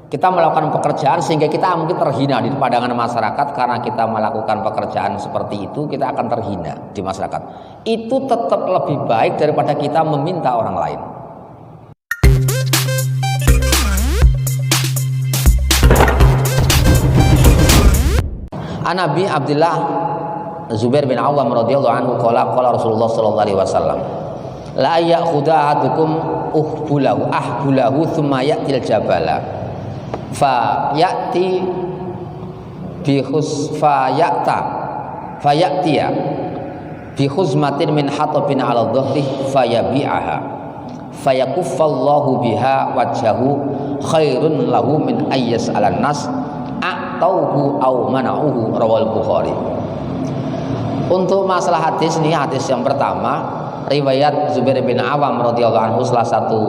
Kita melakukan pekerjaan sehingga kita mungkin terhina di pandangan masyarakat. Karena kita melakukan pekerjaan seperti itu, kita akan terhina di masyarakat. Itu tetap lebih baik daripada kita meminta orang lain. An Abi Abdullah Zubair bin Awam radhiyallahu anhu qala Rasulullah sallallahu alaihi wasallam la ya'khudha ahadukum ahbulahu thumma ya'til jabala fa ya'ti bi fayatiya bi khuzmatin min hatabin 'ala dhahri fayabi'aha fayakuffallahu biha wajhahu khairun lahu min ayyas 'alan nas a'tauhu aw mana'uhu rawal Bukhari. Untuk masalah hadis ini, hadis yang pertama riwayat Zubair bin Awam radhiyallahu anhu, salah satu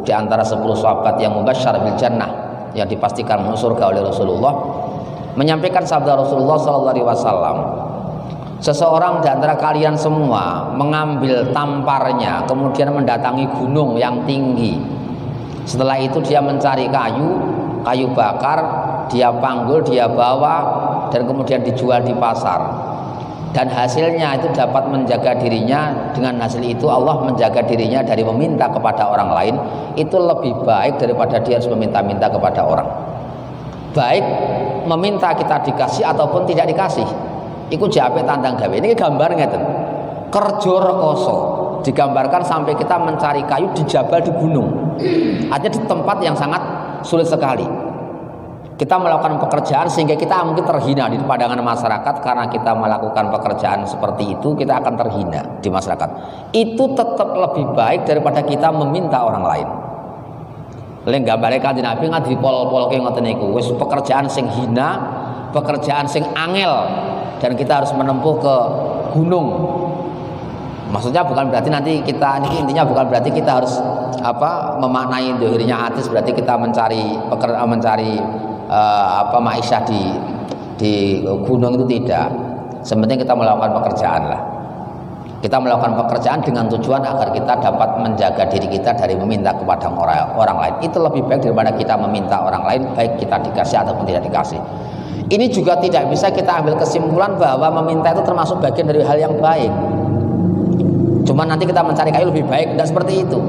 di antara 10 sahabat yang mubasysyar bil jannah, yang dipastikan masuk surga oleh Rasulullah, menyampaikan sabda Rasulullah sallallahu alaihi wasallam, seseorang di antara kalian semua mengambil tamparnya kemudian mendatangi gunung yang tinggi. Setelah itu dia mencari kayu bakar, dia panggul, dia bawa dan kemudian dijual di pasar. Dan hasilnya itu dapat menjaga dirinya. Dengan hasil itu Allah menjaga dirinya dari meminta kepada orang lain. Itu lebih baik daripada dia harus meminta-minta kepada orang. Baik meminta kita dikasih ataupun tidak dikasih, iku jape tandang gawe. Ini gambar ngeten. Kerja rekoso digambarkan sampai kita mencari kayu di jabal, di gunung. Artinya di tempat yang sangat sulit sekali. Kita melakukan pekerjaan sehingga kita mungkin terhina di pandangan masyarakat. Karena kita melakukan pekerjaan seperti itu, kita akan terhina di masyarakat. Itu tetap lebih baik daripada kita meminta orang lain. Leng gambare Kanjeng Nabi ngadi pol-polke ngoten niku. Wis pekerjaan sing hina, pekerjaan sing angel, dan kita harus menempuh ke gunung. Maksudnya bukan berarti nanti kita, intinya bukan berarti kita harus memaknai dohirnya hadis berarti kita mencari maisha di gunung, itu tidak. Sebenarnya kita melakukan pekerjaan lah. Kita melakukan pekerjaan dengan tujuan agar kita dapat menjaga diri kita dari meminta kepada orang lain. Itu lebih baik daripada kita meminta orang lain, baik kita dikasih ataupun tidak dikasih. Ini juga tidak bisa kita ambil kesimpulan bahwa meminta itu termasuk bagian dari hal yang baik. Cuma nanti kita mencari kayu lebih baik, tidak seperti itu.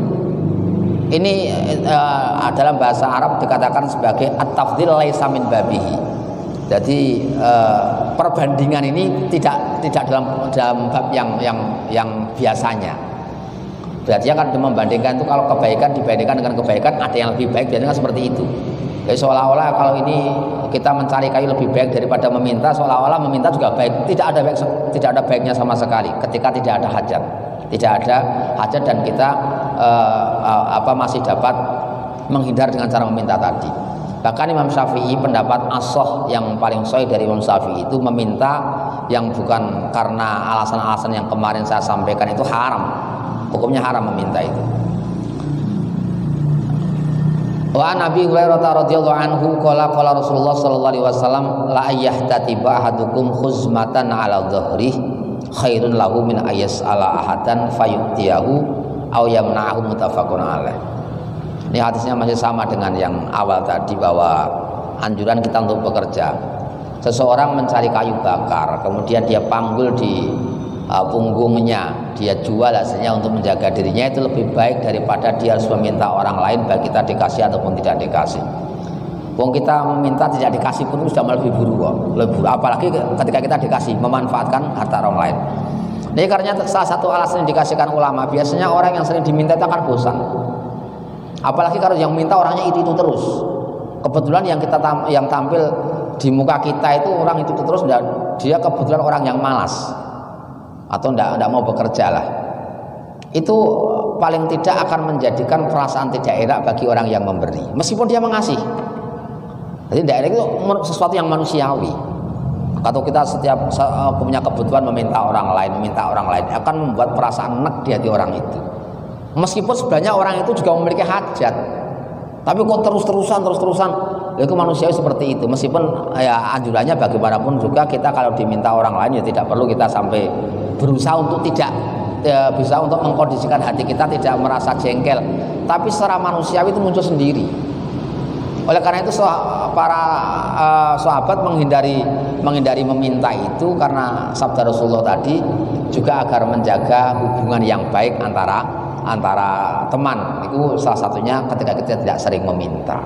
Ini dalam bahasa Arab dikatakan sebagai at-tafdhil laisa min babihi. Jadi perbandingan ini tidak dalam bab yang biasanya. Berarti kan membandingkan itu, kalau kebaikan dibandingkan dengan kebaikan ada yang lebih baik, biasanya seperti itu. Jadi seolah-olah kalau ini kita mencari kayu lebih baik daripada meminta, seolah-olah meminta juga baik. Tidak ada baiknya sama sekali ketika tidak ada hajat. Tidak ada hajat dan kita masih dapat menghindar dengan cara meminta tadi. Bahkan Imam Syafi'i, pendapat as-shah yang paling sahih dari Imam Syafi'i, itu meminta yang bukan karena alasan-alasan yang kemarin saya sampaikan itu haram. Hukumnya haram meminta itu. Wa Nabi Hurairah radhiyallahu anhu qala Rasulullah sallallahu alaihi wasallam la yahtatiba ahadukum khuzmatan 'ala dhahri khairun lahu min ayas ala ahadan fayutiyahu aw yamna'ahu, muttafaqun alaih. Ini hadisnya masih sama dengan yang awal tadi, bahwa anjuran kita untuk bekerja. Seseorang mencari kayu bakar, kemudian dia panggul di punggungnya, dia jual hasilnya untuk menjaga dirinya, itu lebih baik daripada dia harus meminta orang lain, baik kita dikasih ataupun tidak dikasih. Wong kita meminta tidak dikasih pun sudah lebih buruk kok. Apalagi ketika kita dikasih, memanfaatkan harta orang lain. Ini karena salah satu alasan yang dikasihkan ulama, biasanya orang yang sering diminta itu akan bosan. Apalagi kalau yang minta orangnya itu terus. Kebetulan yang tampil di muka kita itu orang itu terus, dia kebetulan orang yang malas atau tidak mau bekerja lah. Itu paling tidak akan menjadikan perasaan tidak enak bagi orang yang memberi, meskipun dia mengasih. Jadi tidak enak itu sesuatu yang manusiawi. Kalau kita setiap punya kebutuhan meminta orang lain akan membuat perasaan enak di hati orang itu. Meskipun sebenarnya orang itu juga memiliki hajat, tapi kok terus-terusan, itu manusiawi seperti itu. Meskipun ya anjurannya bagaimanapun juga kita kalau diminta orang lain ya tidak perlu kita sampai berusaha untuk bisa untuk mengkondisikan hati kita tidak merasa jengkel. Tapi secara manusiawi itu muncul sendiri. Oleh karena itu para sahabat menghindari meminta itu karena sabda Rasulullah tadi juga agar menjaga hubungan yang baik antara teman. Itu salah satunya ketika kita tidak sering meminta.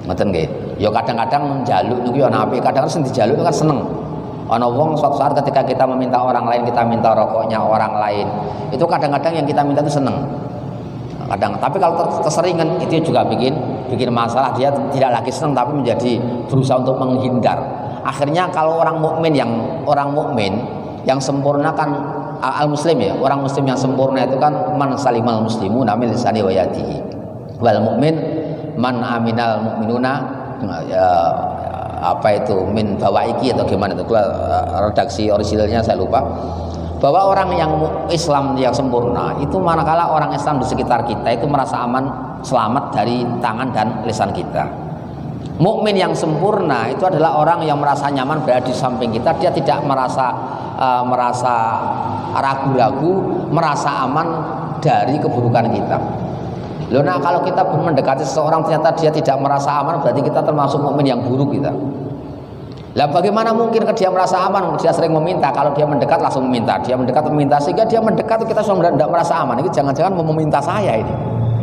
Ngoten nggih. Ya kadang-kadang njaluk niku ya ana apik, kadang-kadang sing dijaluk kan seneng. Ana wong suatu saat ketika kita meminta orang lain, kita minta rokoknya orang lain, itu kadang-kadang yang kita minta itu seneng. Tapi kalau keseringan itu juga bikin masalah, dia tidak lagi senang tapi menjadi berusaha untuk menghindar. Akhirnya kalau orang mukmin yang sempurna kan al muslim ya, orang muslim yang sempurna itu kan man salimal muslimuna min lisani wa yadihi wal mukmin man aminal mukminuna min bawaiki atau gimana itu redaksi originalnya saya lupa. Bahwa orang yang Islam yang sempurna itu manakala orang Islam di sekitar kita itu merasa aman, selamat dari tangan dan lisan kita. Mukmin yang sempurna itu adalah orang yang merasa nyaman berada di samping kita, dia tidak merasa ragu-ragu, merasa aman dari keburukan kita. Loh, nah kalau kita mendekati seseorang ternyata dia tidak merasa aman, berarti kita termasuk mukmin yang buruk kita. Lah bagaimana mungkin dia merasa aman, dia sering meminta, kalau dia mendekat langsung meminta, sehingga dia mendekat kita sudah tidak merasa aman. Ini jangan-jangan mau meminta saya ini.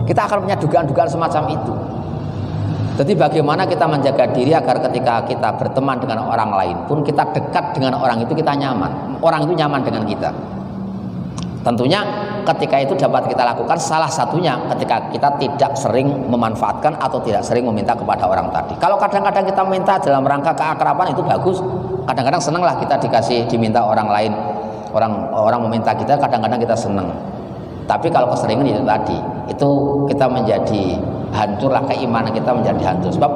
Kita akan punya dugaan-dugaan semacam itu. Jadi bagaimana kita menjaga diri agar ketika kita berteman dengan orang lain pun kita dekat dengan orang itu kita nyaman, orang itu nyaman dengan kita. Tentunya ketika itu dapat kita lakukan salah satunya ketika kita tidak sering memanfaatkan atau tidak sering meminta kepada orang tadi. Kalau kadang-kadang kita minta dalam rangka keakraban itu bagus. Kadang-kadang senanglah kita diminta orang lain. Orang meminta kita kadang-kadang kita senang. Tapi kalau keseringan itu tadi, itu kita menjadi hancurlah, keimanan kita menjadi hancur. Sebab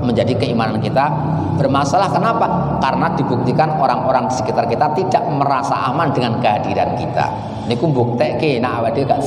menjadi keimanan kita bermasalah. Kenapa? Karena dibuktikan orang-orang di sekitar kita tidak merasa aman dengan kehadiran kita. Niku mbuktekke nek awake dhewe gak